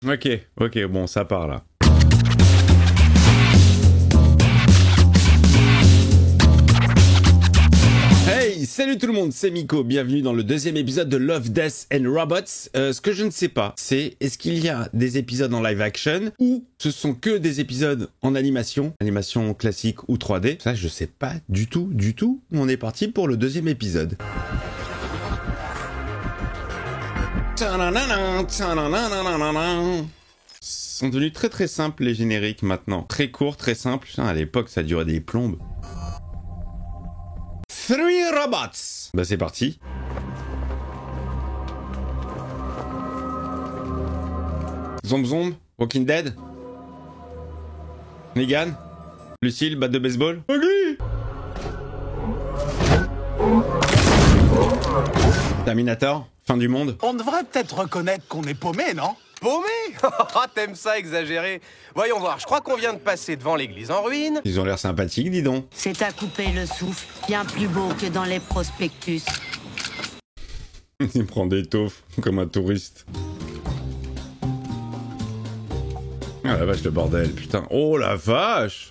Ok, bon, ça part là. Hey, salut tout le monde, c'est Miko, bienvenue dans le deuxième épisode de Love, Death and Robots. Ce que je ne sais pas, c'est est-ce qu'il y a des épisodes en live action ou ce sont que des épisodes en animation classique ou 3D. Ça, je sais pas du tout. On est parti pour le deuxième épisode. Sont devenus très simples les génériques maintenant. Très courts, très simples. Putain, à l'époque, ça durait des plombes. Three Robots. Bah c'est parti. Zomb, Walking Dead, Negan, Lucille, batte de baseball, Ugly, Terminator, fin du monde. On devrait peut-être reconnaître qu'on est paumé, non? Paumé? Ah, t'aimes ça exagéré? Voyons voir, je crois qu'on vient de passer devant l'église en ruine. Ils ont l'air sympathiques, dis donc. C'est à couper le souffle, bien plus beau que dans les prospectus. Il prend des taufs, comme un touriste. Ah la vache, le bordel, putain. Oh la vache!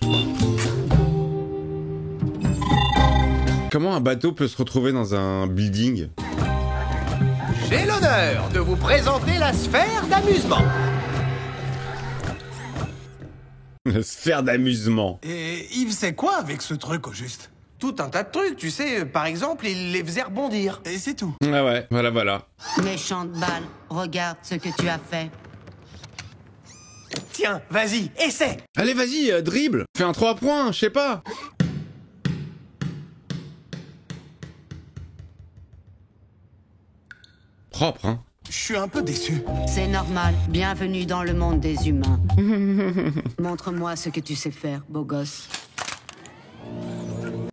Comment un bateau peut se retrouver dans un building? J'ai l'honneur de vous présenter la sphère d'amusement. La sphère d'amusement. Et il faisait quoi avec ce truc au juste? Tout un tas de trucs, tu sais. Par exemple, il les faisait rebondir. Et c'est tout. Ah ouais, voilà. Méchante balle, regarde ce que tu as fait. Tiens, vas-y, essaie. Allez, vas-y, dribble. Fais un 3 points, je sais pas. Propre, hein. Je suis un peu déçu. C'est normal, bienvenue dans le monde des humains. Montre-moi ce que tu sais faire, beau gosse.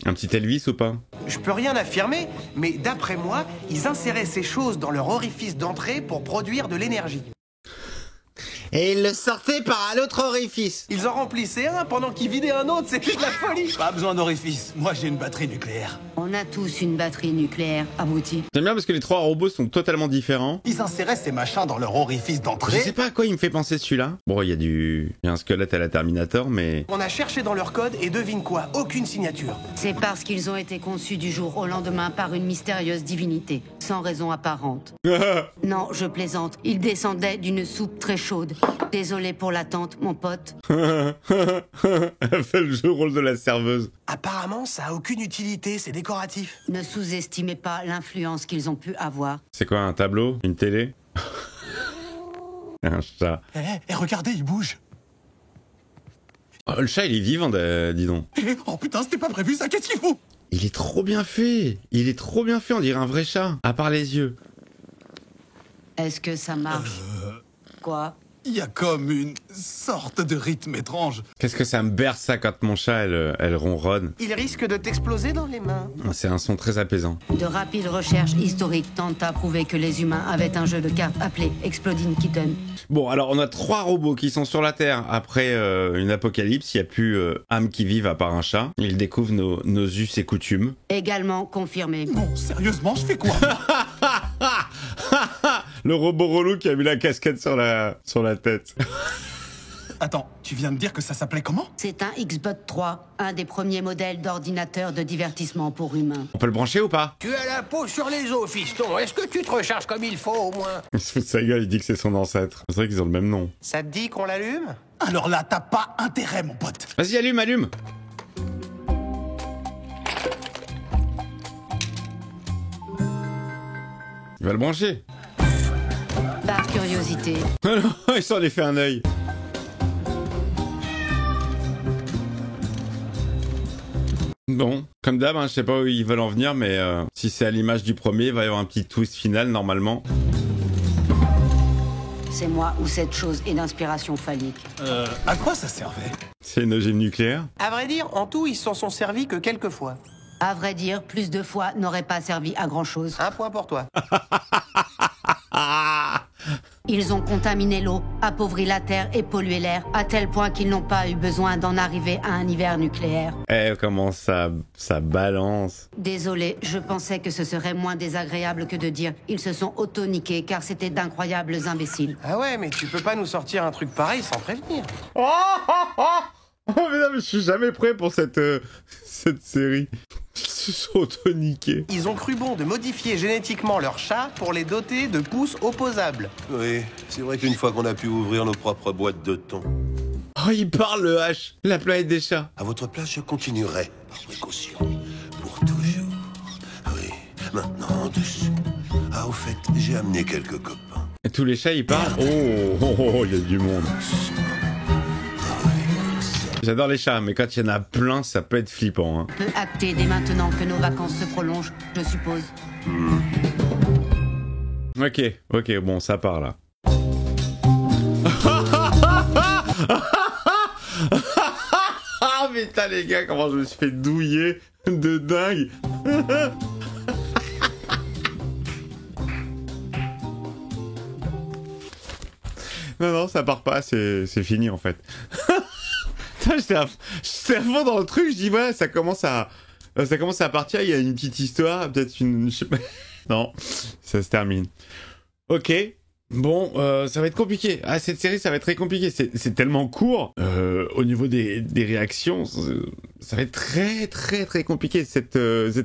Un petit Elvis ou pas? Je peux rien affirmer, mais d'après moi, ils inséraient ces choses dans leur orifice d'entrée pour produire de l'énergie. Et il le sortait par un autre orifice. Ils en remplissaient un pendant qu'ils vidaient un autre, c'était de la folie. Pas besoin d'orifice. Moi, j'ai une batterie nucléaire. On a tous une batterie nucléaire aboutie. J'aime bien parce que les trois robots sont totalement différents. Ils inséraient ces machins dans leur orifice Je d'entrée. sais pas à quoi il me fait penser celui-là. Bon, il y a un squelette à la Terminator, mais... On a cherché dans leur code et devine quoi, aucune signature. C'est parce qu'ils ont été conçus du jour au lendemain par une mystérieuse divinité, sans raison apparente. Non, je plaisante, ils descendaient d'une soupe très chaude. Désolé pour l'attente, mon pote. Elle fait le rôle de la serveuse. Apparemment, ça a aucune utilité, c'est décoratif. Ne sous-estimez pas l'influence qu'ils ont pu avoir. C'est quoi, un tableau? Une télé? Un chat. Regardez, il bouge. Oh, le chat, il est vivant, dis donc. Oh putain, c'était pas prévu ça, qu'est-ce qu'il faut? Il est trop bien fait. On dirait un vrai chat. À part les yeux. Est-ce que ça marche? Quoi? Il y a comme une sorte de rythme étrange. Qu'est-ce que ça me berce ça quand mon chat, elle ronronne. Il risque de t'exploser dans les mains. C'est un son très apaisant. De rapides recherches historiques tentent à prouver que les humains avaient un jeu de cartes appelé Exploding Kitten. Bon, alors on a 3 robots qui sont sur la Terre après une apocalypse. Il n'y a plus âme qui vive à part un chat. Ils découvrent nos us et coutumes. Également confirmé. Bon, sérieusement, je fais quoi? Le robot relou qui a mis la casquette sur la tête. Attends, tu viens de dire que ça s'appelait comment? C'est un Xbot 3, un des premiers modèles d'ordinateur de divertissement pour humains. On peut le brancher ou pas? Tu as la peau sur les os, fiston. Est-ce que tu te recharges comme il faut, au moins? Il se fout de sa gueule, il dit que c'est son ancêtre. C'est vrai qu'ils ont le même nom. Ça te dit qu'on l'allume? Alors là, t'as pas intérêt, mon pote. Vas-y, allume. Il va le brancher. Par curiosité, Il s'en est fait un œil. Bon, comme d'hab, je sais pas où ils veulent en venir, mais si c'est à l'image du premier, il va y avoir un petit twist final normalement. c'est moi ou cette chose est d'inspiration phallique. À quoi ça servait? C'est une ogive nucléaire. À vrai dire, en tout, ils s'en sont servis que quelques fois. À vrai dire, plus de fois n'aurait pas servi à grand-chose. Un point pour toi. Ils ont contaminé l'eau, appauvri la terre et pollué l'air, à tel point qu'ils n'ont pas eu besoin d'en arriver à un hiver nucléaire. Comment ça balance. Désolé, je pensais que ce serait moins désagréable que de dire « ils se sont auto-niqués car c'était d'incroyables imbéciles ». Ah ouais, mais tu peux pas nous sortir un truc pareil sans prévenir. Oh mais non, mais je suis jamais prêt pour cette série. Ils se sont auto-niqués. Ils ont cru bon de modifier génétiquement leurs chats pour les doter de pouces opposables. Oui, c'est vrai qu'une fois qu'on a pu ouvrir nos propres boîtes de thon. Oh, il parle le H, la planète des chats. À votre place, je continuerai, par précaution, pour toujours. Oui, maintenant en dessous. Ah, au fait, j'ai amené quelques copains. Et tous les chats, ils parlent. Oh, il y a du monde. J'adore les chats, mais quand il y en a plein, ça peut être flippant. Hein. On peut acter dès maintenant que nos vacances se prolongent, je suppose. Ok, bon, ça part là. Ah putain les gars, comment je me suis fait douiller de dingue. Non, ça part pas, c'est fini en fait. J'étais à fond dans le truc, je dis ouais, ça commence à partir, il y a une petite histoire, peut-être une... Je sais pas. Non, ça se termine. Ok, bon, ça va être compliqué. Ah, cette série, ça va être très compliqué. C'est tellement court. Au niveau des réactions, ça va être très, très, très compliqué. Cet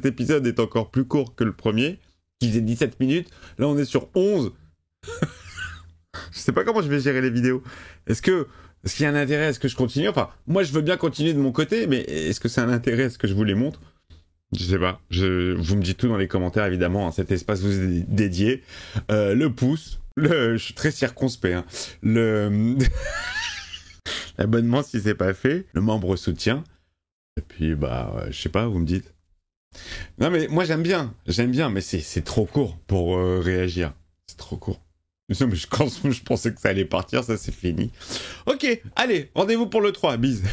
épisode est encore plus court que le premier, qui faisait 17 minutes. Là, on est sur 11. Je sais pas comment je vais gérer les vidéos. Est-ce qu'il y a un intérêt à ce que je continue? Enfin, moi, je veux bien continuer de mon côté, mais est-ce que c'est un intérêt à ce que je vous les montre? Je sais pas. Vous me dites tout dans les commentaires, évidemment. Hein, cet espace vous est dédié. Le pouce. Je suis très circonspect. Hein, l'abonnement si c'est pas fait. Le membre soutien. Et puis, je sais pas, vous me dites. Non, mais moi, j'aime bien, mais c'est trop court pour réagir. C'est trop court. Non, mais je pensais que ça allait partir, ça c'est fini. Ok, allez, rendez-vous pour le 3, bise.